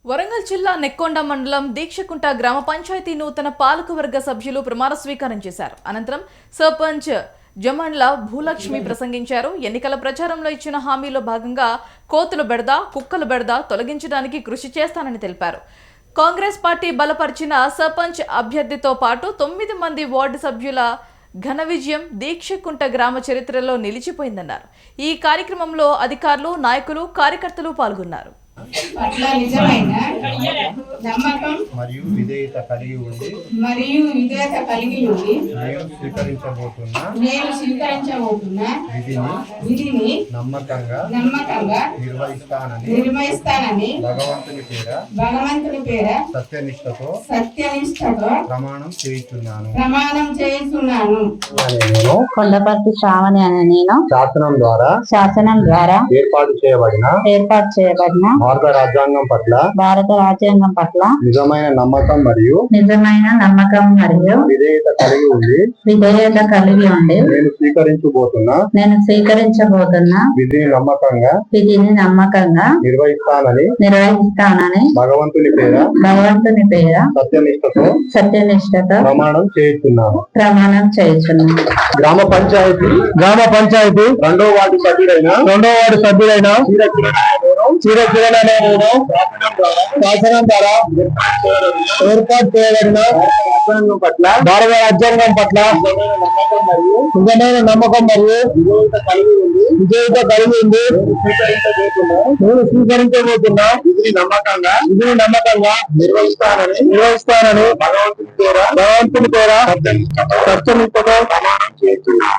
వరంగల్ జిల్లా నెక్కొండ మండలం దీక్షకుంట గ్రామ పంచాయతీ నూతన పాలకవర్గ సభ్యులు ప్రమాణ స్వీకారం చేశారు. అనంతరం సర్పంచ్ జమన్ల భూలక్ష్మి ప్రసంగించారు. ఎన్నికల ప్రచారంలో ఇచ్చిన హామీలో భాగంగా కోతుల బెడద, కుక్కల బెడద తొలగించడానికి కృషి చేస్తానని తెలిపారు. కాంగ్రెస్ పార్టీ బలపరిచిన సర్పంచ్ అభ్యర్థితో పాటు 9 మంది వార్డు సభ్యుల ఘన విజయం దీక్షకుంట గ్రామ చరిత్రలో నిలిచిపోయిందన్నారు. ఈ కార్యక్రమంలో అధికారులు, నాయకులు, కార్యకర్తలు పాల్గొన్నారు. పట్ల నిజమైన నమ్మకం మరియు విధేయత కలిగి ఉండి నేను స్వీకరించబోతున్న విధిని నమ్మకంగా నిర్వహిస్తానని భగవంతుని పేర సత్యనిష్టతో ప్రమాణం చేస్తున్నాను. కొండపర్తి శ్రావణి అనే నేను శాసనం ద్వారా ఏర్పాటు చేయబడిన భారత రాజ్యాంగం పట్ల నిజమైన నమ్మకం మరియు విధేయత కలిగి ఉండి నేను స్వీకరించబోతున్న విధిని నమ్మకంగా నిర్వహిస్తానని భగవంతుని పేర సత్యనిష్టతో ప్రమాణం చేస్తున్నాను. గ్రామ పంచాయతీ రెండో వార్డు సభ్యుడైన చీరకిరణ్ అనే నేను శాసనం ద్వారా ఏర్పాటు చేయబడిన భారత రాజ్యాంగం పట్ల నిజమైన నమ్మకం మరియు విధేయత కలిగి ఉంది నేను స్వీకరించబోతున్నా విధిని నమ్మకంగా నిర్వహిస్తానని భగవంతుని పేర సత్యనిష్టతో ప్రమాణం చేస్తున్నాను.